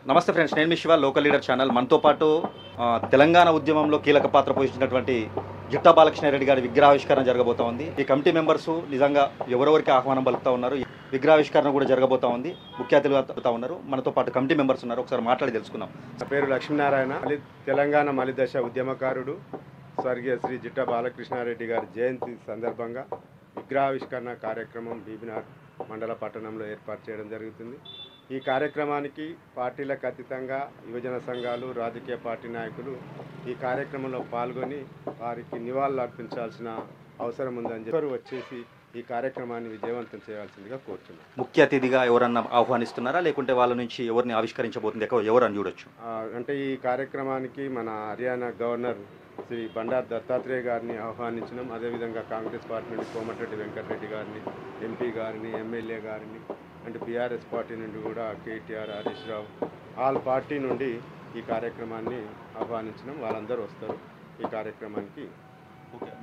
నమస్తే ఫ్రెండ్స్, నేను మీ Shiva, local leader channel. మనతో పాటు తెలంగాణ ఉద్యమంలో కీలక పాత్ర పోషించినటువంటి జిట్టా బాలకృష్ణారెడ్డి గారి విగ్రహావిష్కరణ జరగబోతా ఉంది. ఈ కమిటీ మెంబర్స్ నిజంగా ఎవరెవరికి ఆహ్వానం పలుకుతా ఉన్నారు, విగ్రహావిష్కరణ కూడా జరగబోతా ఉంది. ముఖ్య అతిథులు ఉన్నారు, మనతో పాటు కమిటీ మెంబర్స్ ఉన్నారు. ఒకసారి మాట్లాడి తెలుసుకుందాం. నా పేరు లక్ష్మీనారాయణ, తెలంగాణ మలిదశ ఉద్యమకారుడు. స్వర్గీయ శ్రీ జిట్టా బాలకృష్ణారెడ్డి గారి జయంతి సందర్భంగా విగ్రహావిష్కరణ కార్యక్రమం బీబీనార్ మండల పట్టణంలో ఏర్పాటు చేయడం జరుగుతుంది. ఈ కార్యక్రమానికి పార్టీలకు అతీతంగా యువజన సంఘాలు, రాజకీయ పార్టీ నాయకులు ఈ కార్యక్రమంలో పాల్గొని వారికి నివాళులు అర్పించాల్సిన అవసరం ఉందని చెప్పి వచ్చేసి ఈ కార్యక్రమాన్ని విజయవంతం చేయాల్సిందిగా కోరుతున్నాను. ముఖ్య అతిథిగా ఎవరన్నా ఆహ్వానిస్తున్నారా, లేకుంటే వాళ్ళ నుంచి ఎవరిని ఆవిష్కరించబోతుంది, ఎవరు అని చూడొచ్చు? అంటే ఈ కార్యక్రమానికి మన హర్యానా గవర్నర్ శ్రీ బండారు దత్తాత్రేయ గారిని ఆహ్వానించినాం. అదేవిధంగా కాంగ్రెస్ పార్టీ నుండి కోమటిరెడ్డి వెంకటరెడ్డి గారిని, ఎంపీ గారిని, ఎమ్మెల్యే గారిని, అండ్ బీఆర్ఎస్ పార్టీ నుండి కూడా కేటీఆర్, హరీష్ రావు, ఆల్ పార్టీ నుండి ఈ కార్యక్రమాన్ని ఆహ్వానించినాం. వాళ్ళందరూ వస్తారు ఈ కార్యక్రమానికి.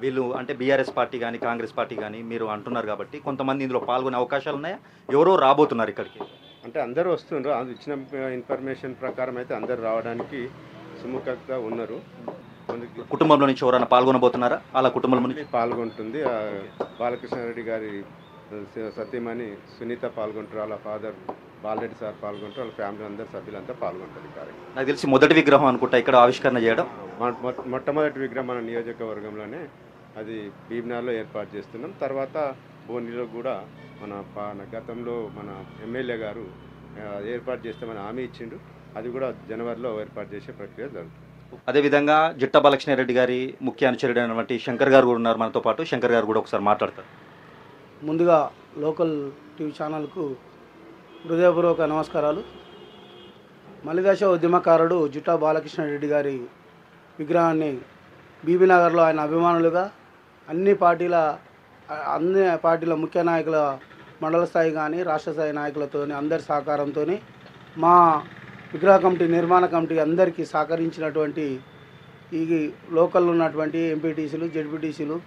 వీళ్ళు అంటే బీఆర్ఎస్ పార్టీ కానీ కాంగ్రెస్ పార్టీ కానీ మీరు అంటున్నారు కాబట్టి కొంతమంది ఇందులో పాల్గొనే అవకాశాలు ఉన్నాయా? ఎవరో రాబోతున్నారు ఇక్కడికి? అంటే అందరూ వస్తున్నారు. అది ఇచ్చిన ఇన్ఫర్మేషన్ ప్రకారం అయితే అందరు రావడానికి సుముఖంగా ఉన్నారు. కుటుంబంలో నుంచి ఎవరైనా పాల్గొనబోతున్నారా? అలా కుటుంబంలో నుంచి పాల్గొంటుంది. బాలకృష్ణారెడ్డి గారి సతీమణి సునీత పాల్గొంటారు, వాళ్ళ ఫాదర్ బాలరెడ్డి సార్ పాల్గొంటారు, వాళ్ళ ఫ్యామిలీ అందరు సభ్యులంతా పాల్గొంటారు ఈ కార్యక్రమం. నాకు తెలిసి మొదటి విగ్రహం అనుకుంటా ఇక్కడ ఆవిష్కరణ చేయడం. మొట్టమొదటి విగ్రహం మన నియోజకవర్గంలోనే అది బీబీనార్లో ఏర్పాటు చేస్తున్నాం. తర్వాత బోనిలో కూడా మన గతంలో మన ఎమ్మెల్యే గారు ఏర్పాటు చేస్తామని హామీ ఇచ్చిండు. అది కూడా జనవరిలో ఏర్పాటు చేసే ప్రక్రియ జరుగుతుంది. అదేవిధంగా జిట్టా బాలకృష్ణారెడ్డి గారి ముఖ్య అనుచరుడు అయినటువంటి శంకర్ గారు కూడా ఉన్నారు మనతో పాటు. శంకర్ గారు కూడా ఒకసారి మాట్లాడతారు. ముందుగా లోకల్ టీవీ ఛానల్కు హృదయపూర్వక నమస్కారాలు. మలిదశ ఉద్యమకారుడు జిట్టా బాలకృష్ణారెడ్డి గారి విగ్రహాన్ని బీబీనగర్లో ఆయన అభిమానులుగా అన్ని పార్టీల ముఖ్య నాయకుల మండల స్థాయి కానీ రాష్ట్ర స్థాయి నాయకులతో అందరి సహకారంతో మా విగ్రహ కమిటీ, నిర్మాణ కమిటీ అందరికీ సహకరించినటువంటి ఈ లోకల్ ఉన్నటువంటి ఎంపీటీసీలు, జెడ్పీటీసీలు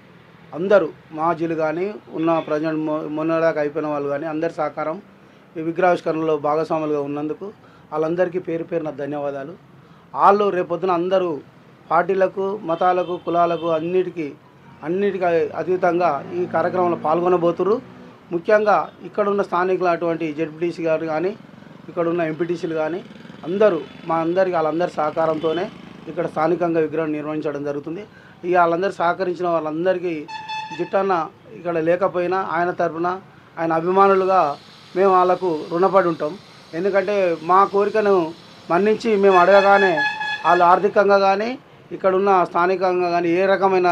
అందరూ, మాజీలు కానీ ఉన్న ప్రజెంట్ మొన్నదాకా అయిపోయిన వాళ్ళు కానీ అందరి సహకారం ఈ విగ్రహావిష్కరణలో భాగస్వాములుగా ఉన్నందుకు వాళ్ళందరికీ పేరు పేరున ధన్యవాదాలు. వాళ్ళు రేపొద్దున అందరూ పార్టీలకు, మతాలకు, కులాలకు అన్నిటికీ అతీతంగా ఈ కార్యక్రమంలో పాల్గొనబోతున్నారు. ముఖ్యంగా ఇక్కడున్న స్థానికులు అటువంటి జెడ్పీటీసీ గారు కానీ ఇక్కడున్న ఎంపీటీసీలు కానీ అందరూ వాళ్ళందరి సహకారంతోనే ఇక్కడ స్థానికంగా విగ్రహం నిర్వహించడం జరుగుతుంది. ఇక వాళ్ళందరూ సహకరించిన వాళ్ళందరికీ జిట్టన్న ఇక్కడ లేకపోయినా ఆయన తరఫున ఆయన అభిమానులుగా మేము వాళ్ళకు రుణపడి ఉంటాం. ఎందుకంటే మా కోరికను మన్నించి మేము అడగగానే వాళ్ళు ఆర్థికంగా కానీ ఇక్కడున్న స్థానికంగా కానీ ఏ రకమైన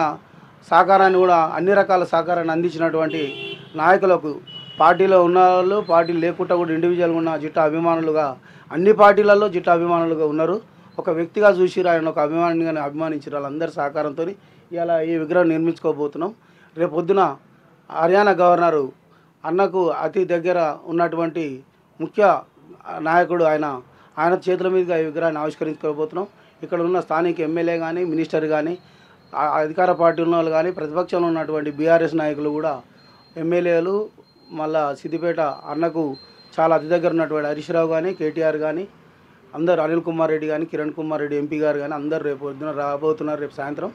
సహకారాన్ని కూడా అన్ని రకాల సహకారాన్ని అందించినటువంటి నాయకులకు, పార్టీలో ఉన్న వాళ్ళు, పార్టీలు లేకుండా కూడా ఇండివిజువల్గా ఉన్న జిట్టా అభిమానులుగా అన్ని పార్టీలలో జిట్టా అభిమానులుగా ఉన్నారు. ఒక వ్యక్తిగా చూసిరు, ఆయన ఒక అభిమానిగానే అభిమానించారు. వాళ్ళందరి సహకారంతో ఇలా ఈ విగ్రహం నిర్మించుకోబోతున్నాం. రేపు పొద్దున హర్యానా గవర్నరు అన్నకు అతి దగ్గర ఉన్నటువంటి ముఖ్య నాయకుడు ఆయన చేతుల మీదుగా ఈ విగ్రహాన్ని ఆవిష్కరించుకోబోతున్నాం. ఇక్కడ ఉన్న స్థానిక ఎమ్మెల్యే కానీ, మినిస్టర్ కానీ, అధికార పార్టీ ఉన్న వాళ్ళు కానీ, ప్రతిపక్షంలో ఉన్నటువంటి బీఆర్ఎస్ నాయకులు కూడా, ఎమ్మెల్యేలు, మళ్ళా సిద్దిపేట అన్నకు చాలా అతి దగ్గర ఉన్నటువంటి హరీష్ రావు కానీ, కేటీఆర్ కానీ, అందరు అనిల్ కుమార్ రెడ్డి కానీ, కిరణ్ కుమార్ రెడ్డి ఎంపీ గారు కానీ అందరు రేపు పొద్దున రాబోతున్నారు. రేపు సాయంత్రం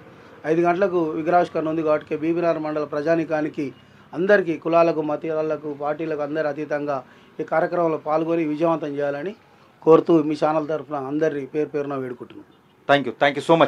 5 గంటలకు విగ్రహావిష్కరణ ఉంది కాబట్టి బీబీనార్ మండల ప్రజానికానికి అందరికీ, కులాలకు, మతాలకు, పార్టీలకు అందరు అతీతంగా ఈ కార్యక్రమంలో పాల్గొని విజయవంతం చేయాలని కోరుతూ మీ ఛానల్ తరఫున అందరి పేరు పేరున వేడుకుంటున్నాను. Thank you so much.